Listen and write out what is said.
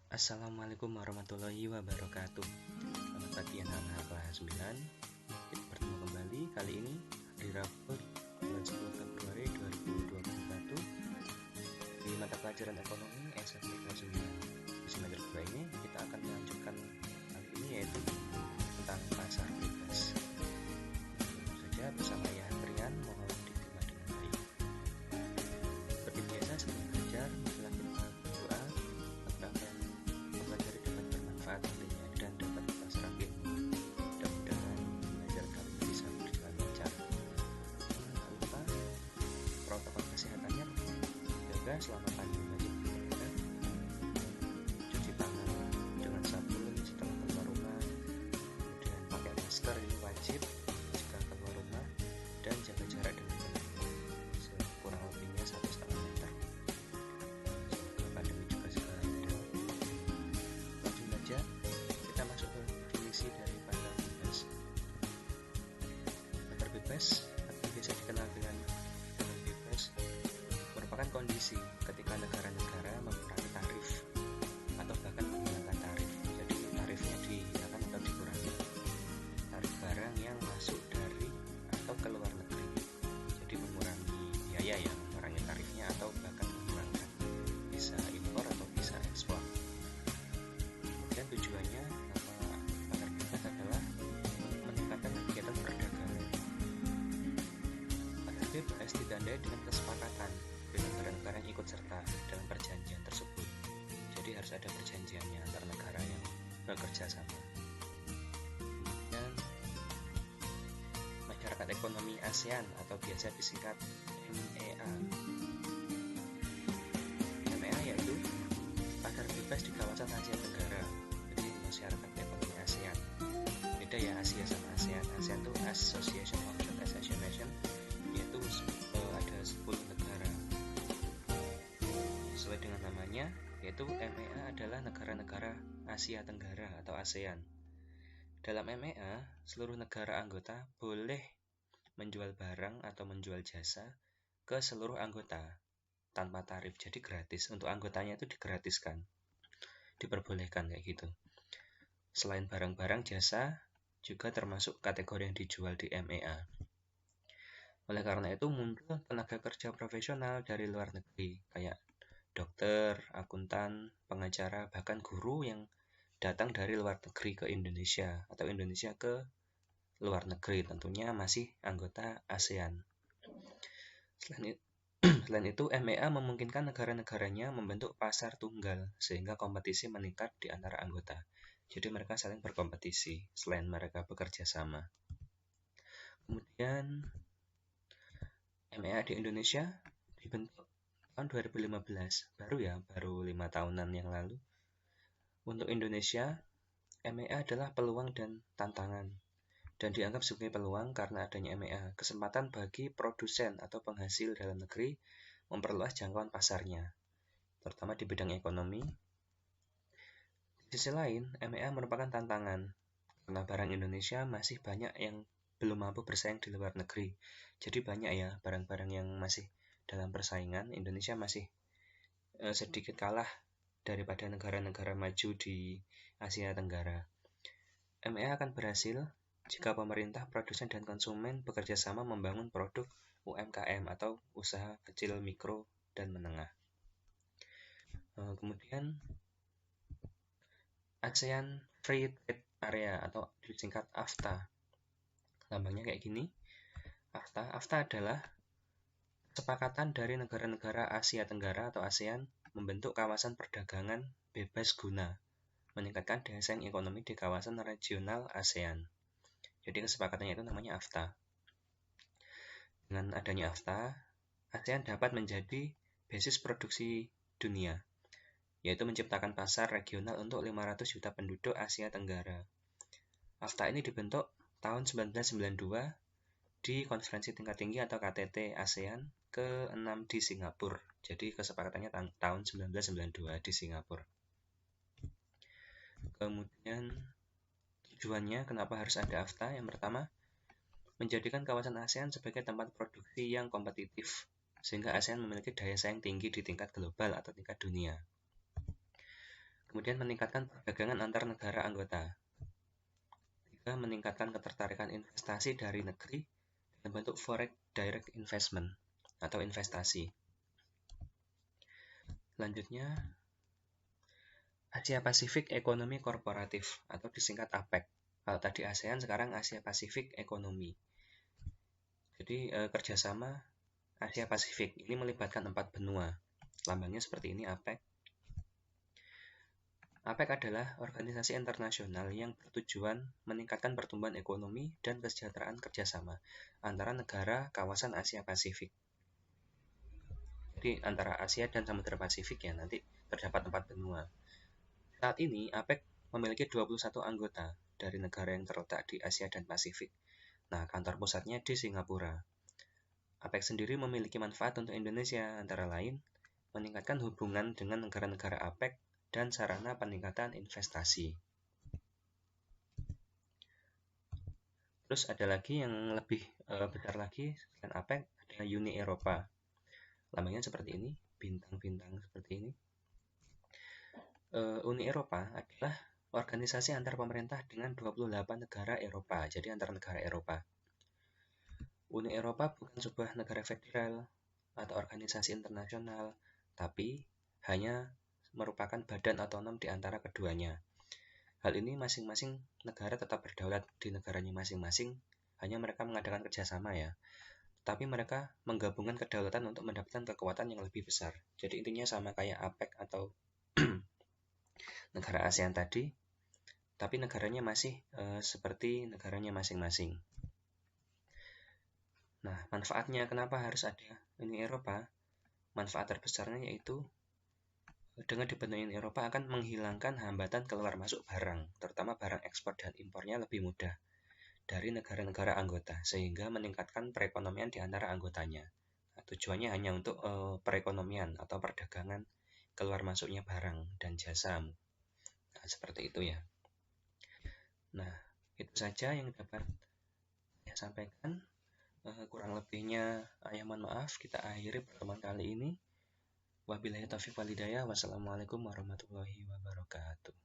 Assalamualaikum warahmatullahi wabarakatuh. Selamat pagi anak-anak kelas 9. Kita bertemu kembali kali ini hari Rabu tanggal 10 Februari 2021 di mata pelajaran ekonomi SMP kelas 9. Di semester 2 ini kita akan melanjutkan kali ini yaitu tentang pasar bebas. Langsung saja bersama ya Trian, mohon diterima dengan baik. Seperti biasa sebelum belajar, marilah kita berdoa agar mempelajari dapat bermanfaat nantinya dan dapat kita serap ilmu. Mudah-mudahan belajar kali ini bisa berjalan lancar. Jangan lupa protokol kesehatannya jaga selama pandemi wajib dijaga. Cuci tangan dengan sabun setelah keluar rumah, kemudian pakai masker ini wajib jika keluar rumah, dan jaga jarak dengan teman sekurang lebihnya 1,5 meter. Semoga pandemi juga segera reda. Langsung saja kita masuk ke definisi dari pasar bebas. Pasar bebas atau biasa dikenal dengan pasar bebas merupakan kondisi ketika negara-negara mengurangi tarif atau bahkan menghilangkan tarif. Jadi tarifnya dihilangkan atau dikurangi. Tarif barang yang masuk dari atau ke luar negeri. Jadi mengurangi biaya ya, mengurangi tarifnya atau bahkan menghilangkan. Bisa impor atau bisa ekspor. Dan tujuannya pasar bebas adalah meningkatkan kegiatan perdagangan. Pasar bebas ditandai dengan kesepakatan dari negara-negara yang ikut serta dalam perjanjian tersebut. Jadi harus ada perjanjiannya antar negara yang bekerja sama. Dan masyarakat ekonomi ASEAN atau biasa disingkat MEA. MEA yaitu pasar bebas di kawasan Asia Tenggara. Jadi masyarakat ekonomi ASEAN. Beda ya Asia sama ASEAN. ASEAN itu Association of Southeast Asian Nations, yaitu ada 10 negara. Sesuai dengan namanya, yaitu MEA adalah negara-negara Asia Tenggara atau ASEAN. Dalam MEA, seluruh negara anggota boleh menjual barang atau menjual jasa ke seluruh anggota tanpa tarif, jadi gratis. Untuk anggotanya itu digratiskan, diperbolehkan kayak gitu. Selain barang-barang, jasa juga termasuk kategori yang dijual di MEA. Oleh karena itu muncul tenaga kerja profesional dari luar negeri, kayak dokter, akuntan, pengacara, bahkan guru yang datang dari luar negeri ke Indonesia atau Indonesia ke luar negeri, tentunya masih anggota ASEAN. Selain itu, MEA memungkinkan negara-negaranya membentuk pasar tunggal sehingga kompetisi meningkat di antara anggota. Jadi mereka saling berkompetisi selain mereka bekerja sama. Kemudian MEA di Indonesia dibentuk tahun 2015, baru 5 tahunan yang lalu. Untuk Indonesia, MEA adalah peluang dan tantangan, dan dianggap sebagai peluang karena adanya MEA, kesempatan bagi produsen atau penghasil dalam negeri memperluas jangkauan pasarnya, terutama di bidang ekonomi. Di sisi lain, MEA merupakan tantangan, karena barang Indonesia masih banyak yang belum mampu bersaing di luar negeri. Jadi banyak ya barang-barang yang masih dalam persaingan, Indonesia masih sedikit kalah daripada negara-negara maju di Asia Tenggara. MEA akan berhasil jika pemerintah, produsen, dan konsumen bekerja sama membangun produk UMKM atau usaha kecil, mikro, dan menengah. Kemudian ASEAN Free Trade Area atau disingkat AFTA. Lambangnya kayak gini. AFTA adalah kesepakatan dari negara-negara Asia Tenggara atau ASEAN membentuk kawasan perdagangan bebas guna meningkatkan daya saing ekonomi di kawasan regional ASEAN. Jadi kesepakatannya itu namanya AFTA. Dengan adanya AFTA, ASEAN dapat menjadi basis produksi dunia, yaitu menciptakan pasar regional untuk 500 juta penduduk Asia Tenggara. AFTA ini dibentuk tahun 1992 di konferensi tingkat tinggi atau KTT ASEAN ke-6 di Singapura. Jadi kesepakatannya tahun 1992 di Singapura. Kemudian tujuannya kenapa harus ada AFTA? Yang pertama, menjadikan kawasan ASEAN sebagai tempat produksi yang kompetitif, sehingga ASEAN memiliki daya saing tinggi di tingkat global atau tingkat dunia. Kemudian meningkatkan perdagangan antar negara anggota. Ketiga, meningkatkan ketertarikan investasi dari negeri dalam bentuk foreign direct investment atau investasi. Selanjutnya, Asia Pasifik Ekonomi Korporatif atau disingkat APEC. Kalau tadi ASEAN, sekarang Asia Pasifik Ekonomi. Jadi kerjasama Asia Pasifik ini melibatkan 4 benua. Lambangnya seperti ini, APEC. APEC adalah organisasi internasional yang bertujuan meningkatkan pertumbuhan ekonomi dan kesejahteraan kerjasama antara negara kawasan Asia Pasifik. Jadi antara Asia dan Samudra Pasifik ya, nanti terdapat 4 benua. Saat ini APEC memiliki 21 anggota dari negara yang terletak di Asia dan Pasifik. Nah, kantor pusatnya di Singapura. APEC sendiri memiliki manfaat untuk Indonesia, antara lain meningkatkan hubungan dengan negara-negara APEC dan sarana peningkatan investasi. Terus ada lagi yang lebih besar lagi selain APEC, ada Uni Eropa. Lambangnya seperti ini, bintang-bintang seperti ini. Uni Eropa adalah organisasi antar pemerintah dengan 28 negara Eropa, jadi antar negara Eropa. Uni Eropa bukan sebuah negara federal atau organisasi internasional, tapi hanya merupakan badan otonom di antara keduanya. Hal ini masing-masing negara tetap berdaulat di negaranya masing-masing, hanya mereka mengadakan kerjasama ya. Tapi mereka menggabungkan kedaulatan untuk mendapatkan kekuatan yang lebih besar. Jadi intinya sama kayak APEC atau negara ASEAN tadi, tapi negaranya masih seperti negaranya masing-masing. Nah, manfaatnya kenapa harus ada Uni Eropa? Manfaat terbesarnya yaitu dengan dibentuknya Uni Eropa akan menghilangkan hambatan keluar masuk barang, terutama barang ekspor dan impornya lebih mudah dari negara-negara anggota, sehingga meningkatkan perekonomian di antara anggotanya. Nah, tujuannya hanya untuk perekonomian atau perdagangan keluar masuknya barang dan jasa. Nah, seperti itu ya. Nah, itu saja yang dapat saya sampaikan. Kurang lebihnya mohon maaf, kita akhiri pertemuan kali ini. Wabillahi taufiq walhidayah. Wassalamualaikum warahmatullahi wabarakatuh.